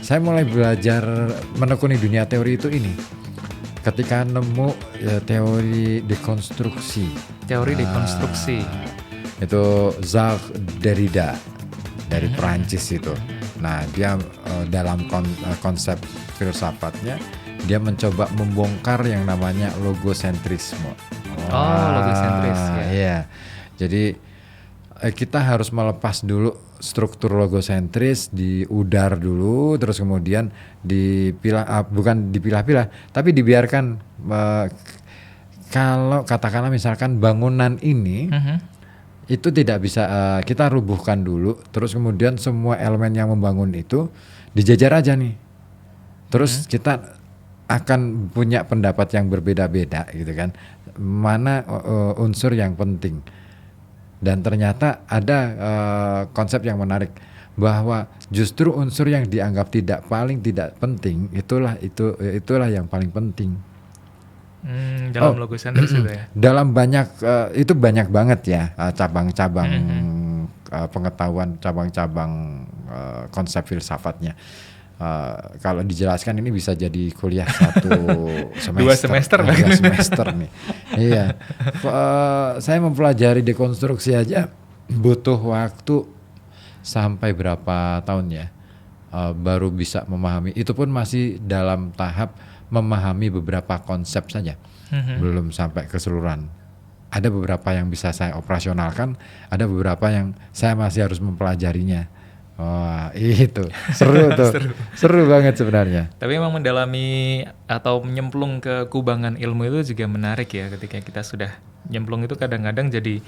saya mulai belajar menekuni dunia teori itu ini ketika nemu teori dekonstruksi. Teori dekonstruksi. Itu Jacques Derrida dari Perancis itu. Nah, dia dalam konsep filsafatnya dia mencoba membongkar yang namanya logosentrisme. Logosentris ya. Iya. Jadi kita harus melepas dulu struktur logosentris, diudar dulu, terus kemudian dipilah, bukan dipilah-pilah, tapi dibiarkan kalau katakanlah misalkan bangunan ini itu tidak bisa kita rubuhkan dulu, terus kemudian semua elemen yang membangun itu dijajar aja nih. Terus kita akan punya pendapat yang berbeda-beda gitu kan. Mana unsur yang penting. Dan ternyata ada konsep yang menarik bahwa justru unsur yang dianggap paling tidak penting itulah yang paling penting. Dalam logosentris itu ya. Dalam banyak itu banyak banget ya cabang-cabang pengetahuan, cabang-cabang konsep filsafatnya. Kalau dijelaskan ini bisa jadi kuliah 1 semester, 2 semester nih. Iya, saya mempelajari dekonstruksi aja butuh waktu sampai berapa tahun ya, baru bisa memahami. Itu pun masih dalam tahap memahami beberapa konsep saja, belum sampai keseluruhan. Ada beberapa yang bisa saya operasionalkan, ada beberapa yang saya masih harus mempelajarinya. Wah, itu seru tuh. seru banget sebenarnya. Tapi memang mendalami atau menyemplung ke kubangan ilmu itu juga menarik ya. Ketika kita sudah nyemplung itu kadang-kadang jadi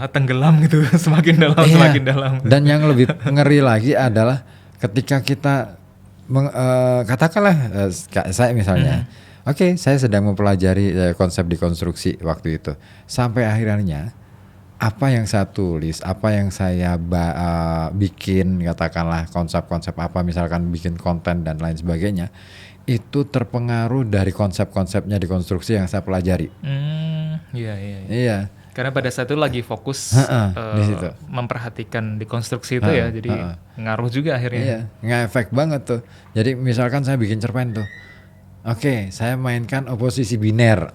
tenggelam gitu, semakin dalam. Dan yang lebih ngeri lagi adalah ketika kita katakanlah saya misalnya, oke, saya sedang mempelajari konsep dekonstruksi waktu itu sampai akhirnya apa yang saya tulis, apa yang saya bikin, katakanlah konsep-konsep apa, misalkan bikin konten dan lain sebagainya, itu terpengaruh dari konsep-konsepnya dekonstruksi yang saya pelajari. Iya. Karena pada saat itu lagi fokus di situ. Memperhatikan dekonstruksi itu ya, jadi ngaruh juga akhirnya. Iya, ngefek banget tuh. Jadi misalkan saya bikin cerpen tuh, oke, saya mainkan oposisi biner,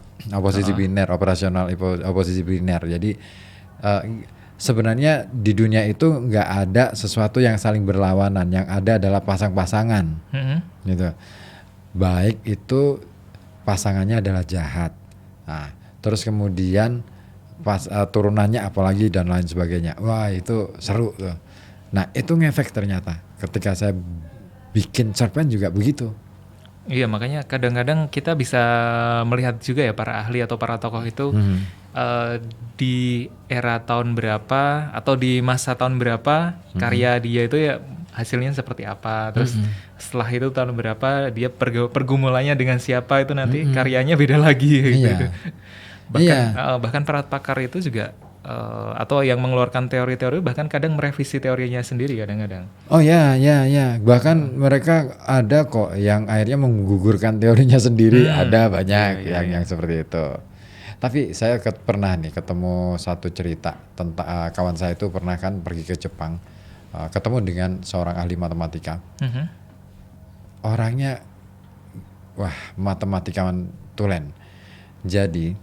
operasional oposisi biner. Jadi sebenarnya di dunia itu nggak ada sesuatu yang saling berlawanan, yang ada adalah pasang-pasangan, gitu. Baik itu pasangannya adalah jahat, nah, terus kemudian turunannya apalagi dan lain sebagainya. Wah, itu seru tuh. Nah, itu ngefek ternyata. Ketika saya bikin cerpen juga begitu. Iya, makanya kadang-kadang kita bisa melihat juga ya para ahli atau para tokoh itu di era tahun berapa atau di masa tahun berapa karya dia itu ya hasilnya seperti apa. Terus setelah itu tahun berapa dia pergumulannya dengan siapa itu nanti karyanya beda lagi gitu. Bahkan para pakar itu juga atau yang mengeluarkan teori-teori bahkan kadang merevisi teorinya sendiri kadang-kadang. Oh ya. Bahkan mereka ada kok yang akhirnya menggugurkan teorinya sendiri. Ada banyak yang seperti itu. Tapi saya pernah nih ketemu satu cerita tentang kawan saya itu pernah kan pergi ke Jepang, ketemu dengan seorang ahli matematika. Orangnya matematikawan tulen. Jadi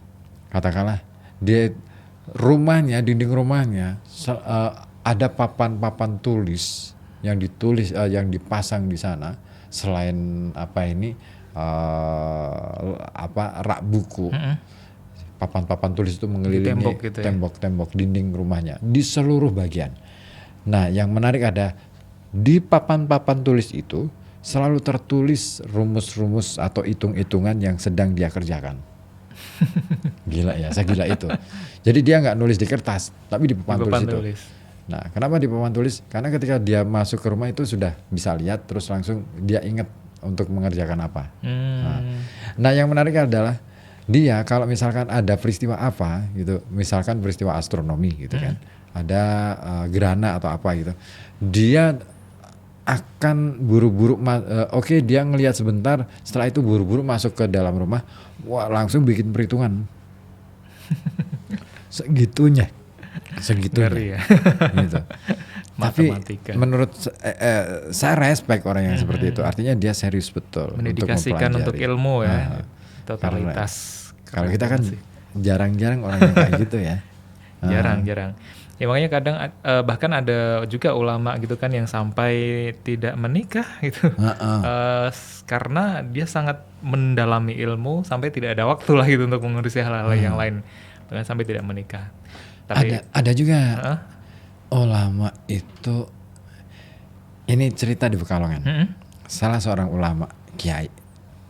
katakanlah dia dinding rumahnya ada papan-papan tulis yang ditulis yang dipasang di sana selain rak buku. Papan-papan tulis itu mengelilingi tembok dinding rumahnya di seluruh bagian. Nah, yang menarik ada di papan-papan tulis itu selalu tertulis rumus-rumus atau hitung-hitungan yang sedang dia kerjakan. Gila ya, saya gila itu. Jadi dia nggak nulis di kertas, tapi di papan tulis itu. Nah, kenapa di papan tulis? Karena ketika dia masuk ke rumah itu sudah bisa lihat, terus langsung dia ingat untuk mengerjakan apa. Nah, yang menarik adalah dia kalau misalkan ada peristiwa apa gitu, misalkan peristiwa astronomi gitu kan, ada gerhana atau apa gitu, dia akan buru-buru, dia ngelihat sebentar, setelah itu buru-buru masuk ke dalam rumah, langsung bikin perhitungan segitunya. segitunya. ya. Gitu. Tapi menurut saya respect orang yang seperti itu. Artinya dia serius betul mendedikasikan untuk ilmu ya. Totalitas. Kalau kita kan jarang-jarang orang yang kayak gitu ya. Jarang-jarang. Ya makanya kadang bahkan ada juga ulama gitu kan yang sampai tidak menikah gitu. Karena dia sangat mendalami ilmu sampai tidak ada waktu lah gitu untuk mengurusi hal-hal yang lain. Bahkan sampai tidak menikah. Tapi ada juga ulama itu, ini cerita di Pekalongan. Salah seorang ulama kiai.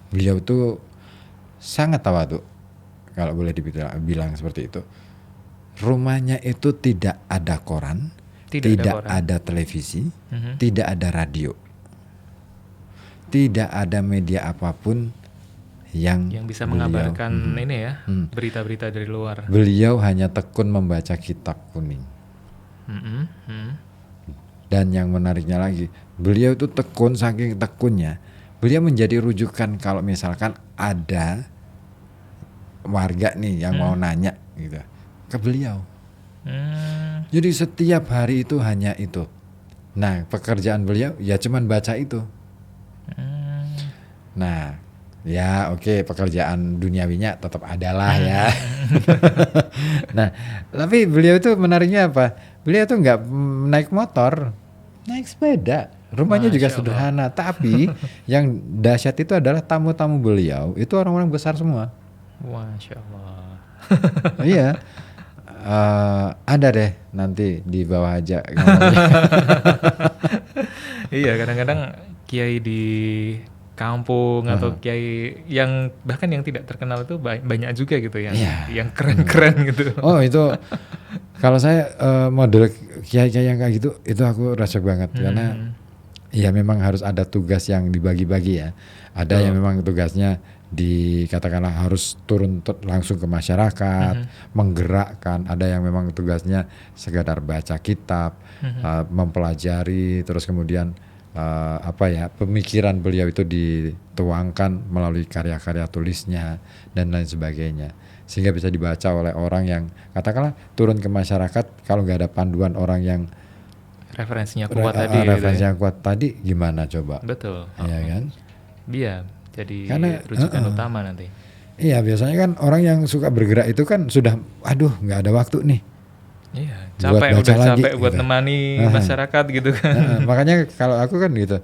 Beliau tuh sangat tawadhu, kalau boleh dibilang seperti itu. Rumahnya itu tidak ada koran, tidak ada televisi, tidak ada radio, tidak ada media apapun yang bisa mengabarkan ini ya, berita-berita dari luar. Beliau hanya tekun membaca kitab kuning. Dan yang menariknya lagi, beliau itu tekun, saking tekunnya, beliau menjadi rujukan kalau misalkan ada warga nih yang mau nanya gitu ke beliau. Jadi setiap hari itu hanya itu. Nah, pekerjaan beliau ya cuman baca itu. Nah, ya oke, pekerjaan duniawinya tetap adalah ya. Nah, tapi beliau itu menariknya apa? Beliau tuh nggak naik motor, naik sepeda. Rumahnya juga sederhana, tapi yang dahsyat itu adalah tamu-tamu beliau itu orang-orang besar semua. Masya Allah. Iya. Ada deh nanti di bawah aja. Iya, kadang-kadang kiai di kampung atau kiai yang bahkan yang tidak terkenal itu banyak juga gitu yang keren-keren gitu. Oh, itu kalau saya model kiai-kiai yang kayak gitu itu aku respect banget karena ya memang harus ada tugas yang dibagi-bagi ya. Ada yang memang tugasnya dikatakanlah harus turun langsung ke masyarakat, menggerakkan. Ada yang memang tugasnya sekedar baca kitab, mempelajari, terus kemudian pemikiran beliau itu dituangkan melalui karya-karya tulisnya dan lain sebagainya, sehingga bisa dibaca oleh orang yang katakanlah turun ke masyarakat. Kalau nggak ada panduan orang yang referensinya kuat kuat tadi gimana coba? Betul. Iya kan? Dia jadi rujukan utama nanti. Iya, biasanya kan orang yang suka bergerak itu kan sudah nggak ada waktu nih. Iya, capek buat gitu. Nemani masyarakat gitu kan. Makanya kalau aku kan gitu.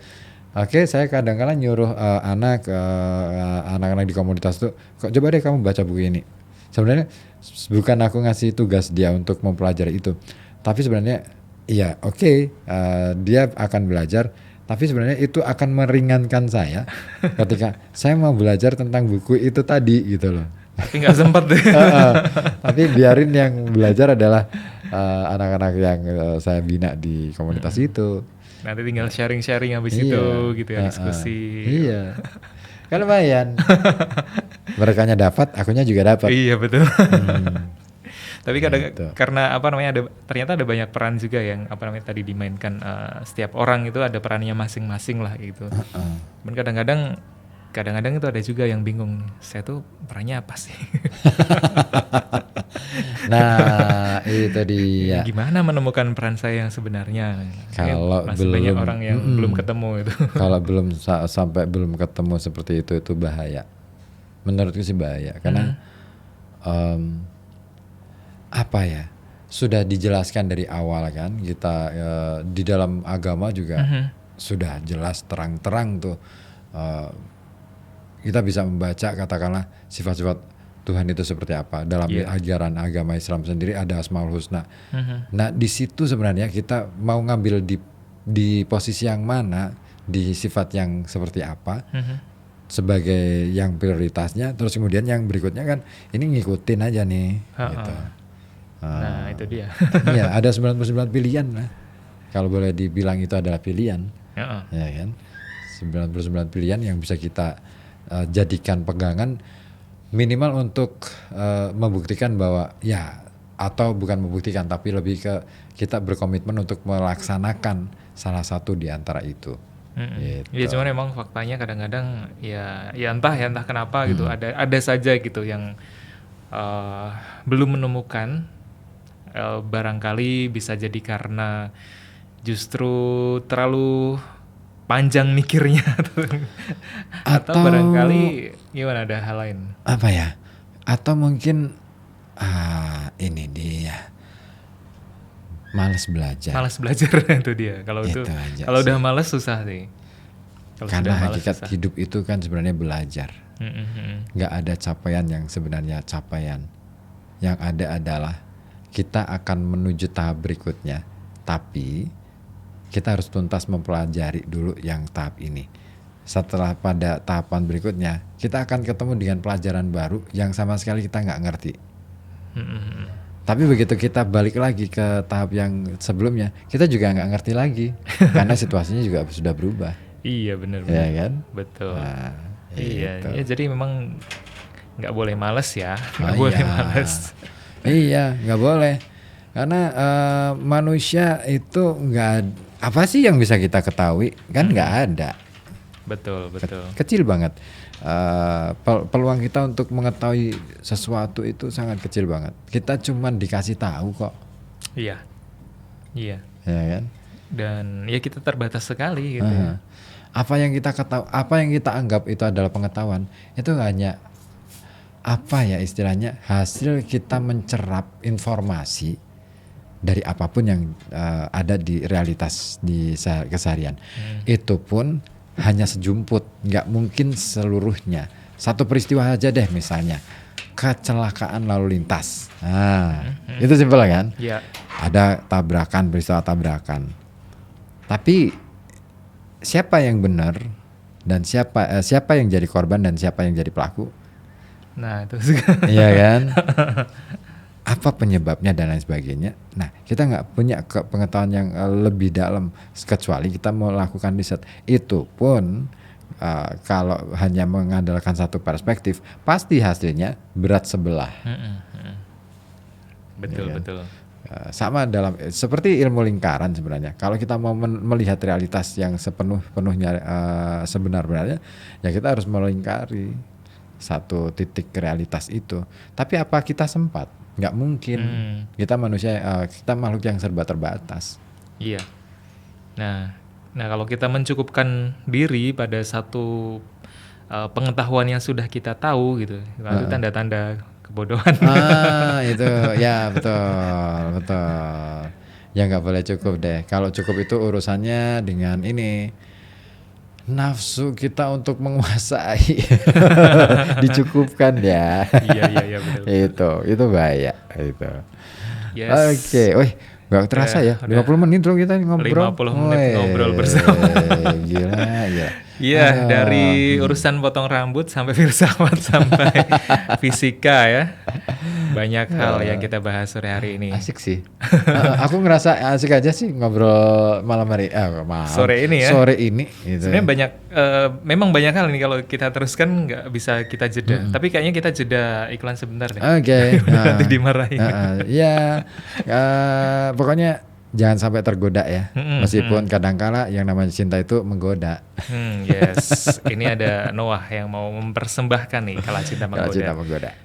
Oke, saya kadang-kadang nyuruh anak-anak di komunitas tuh, kok coba deh kamu baca buku ini. Sebenarnya bukan aku ngasih tugas dia untuk mempelajari itu, tapi sebenarnya iya dia akan belajar. Tapi sebenarnya itu akan meringankan saya ketika saya mau belajar tentang buku itu tadi gitu loh. Tapi nggak sempat deh. Tapi biarin yang belajar adalah anak-anak yang saya bina di komunitas itu. Nanti tinggal sharing-sharing habis itu gitu ya, diskusi. Iya. Kan lumayan. Merekanya dapat, akunya juga dapat. Iya betul. Tapi kadang karena ternyata ada banyak peran juga yang tadi dimainkan, setiap orang itu ada perannya masing-masing lah gitu. Dan kadang-kadang itu ada juga yang bingung, saya tuh perannya apa sih? Nah, itu dia. Gimana menemukan peran saya yang sebenarnya? Kalau masih banyak orang yang belum ketemu itu. Kalau sampai belum ketemu seperti itu bahaya. Menurutku sih bahaya karena sudah dijelaskan dari awal kan kita di dalam agama juga sudah jelas terang-terang tuh, kita bisa membaca katakanlah sifat-sifat Tuhan itu seperti apa dalam ajaran agama Islam sendiri. Ada Asmaul Husna. Nah di situ sebenarnya kita mau ngambil di posisi yang mana, di sifat yang seperti apa sebagai yang prioritasnya, terus kemudian yang berikutnya kan ini ngikutin aja nih gitu. Nah itu dia. Iya, ada 99 pilihan lah. Kalau boleh dibilang itu adalah pilihan. Ya kan? 99 pilihan yang bisa kita jadikan pegangan minimal untuk membuktikan bahwa atau bukan membuktikan tapi lebih ke kita berkomitmen untuk melaksanakan salah satu di antara itu. Gitu. Ya cuman emang faktanya kadang-kadang ya entah kenapa gitu ada saja gitu yang belum menemukan barangkali bisa jadi karena justru terlalu panjang mikirnya atau barangkali gimana, ada hal lain apa ya, atau mungkin ini dia malas belajar itu dia. Kalau itu kalau sih. udah malas susah sih. Karena hakikat hidup itu kan sebenarnya belajar. Nggak ada capaian yang sebenarnya capaian. Yang ada adalah kita akan menuju tahap berikutnya, tapi kita harus tuntas mempelajari dulu yang tahap ini. Setelah pada tahapan berikutnya, kita akan ketemu dengan pelajaran baru yang sama sekali kita nggak ngerti. Tapi begitu kita balik lagi ke tahap yang sebelumnya, kita juga nggak ngerti lagi karena situasinya juga sudah berubah. Iya benar. Ya kan? Betul. Nah, iya. Ya, jadi memang nggak boleh malas ya. Nggak boleh malas. Iya, nggak boleh. Karena manusia itu nggak, apa sih yang bisa kita ketahui? Kan nggak ada. Betul. Kecil banget. Peluang kita untuk mengetahui sesuatu itu sangat kecil banget. Kita cuman dikasih tahu kok. Iya. Ya kan? Dan ya kita terbatas sekali gitu. Apa yang kita ketahui, apa yang kita anggap itu adalah pengetahuan, itu hanya apa ya istilahnya, hasil kita mencerap informasi dari apapun yang ada di realitas di keseharian. Itu pun hanya sejumput, nggak mungkin seluruhnya. Satu peristiwa aja deh, misalnya kecelakaan lalu lintas. Itu simpel kan? Yeah. Ada tabrakan, peristiwa tabrakan. Tapi siapa yang benar dan siapa yang jadi korban dan siapa yang jadi pelaku? Nah, itu iya kan? Apa penyebabnya dan lain sebagainya. Nah, kita nggak punya pengetahuan yang lebih dalam kecuali kita mau lakukan riset. Itu pun kalau hanya mengandalkan satu perspektif, pasti hasilnya berat sebelah. Betul, ya kan? Betul. Sama dalam seperti ilmu lingkaran sebenarnya. Kalau kita mau melihat realitas yang sepenuhnya sebenar-benarnya, ya kita harus melingkari satu titik realitas itu. Tapi apa kita sempat? Nggak mungkin. Kita manusia, kita makhluk yang serba terbatas. Iya. Nah kalau kita mencukupkan diri pada satu pengetahuan yang sudah kita tahu gitu, itu tanda-tanda kebodohan. Itu ya betul. Ya nggak boleh cukup deh. Kalau cukup itu urusannya dengan ini, nafsu kita untuk menguasai. Dicukupkan ya. Iya betul. Itu bahaya itu. Yes. Oke, nggak terasa ya. 50 menit loh kita ngobrol. 50 menit ngobrol bersama. Gila. Iya, dari urusan potong rambut sampai filsafat sampai fisika ya. Banyak hal yang kita bahas sore hari ini. Asik sih. Aku ngerasa asik aja sih ngobrol malam hari. Sore ini ya. Sore ini. Gitu. Sebenarnya memang banyak hal nih kalau kita teruskan nggak bisa kita jeda. Tapi kayaknya kita jeda iklan sebentar deh. Oke. Nanti dimarahin. Pokoknya jangan sampai tergoda ya. Meskipun kadangkala yang namanya cinta itu menggoda. Yes. Ini ada Noah yang mau mempersembahkan nih Kala Cinta Menggoda.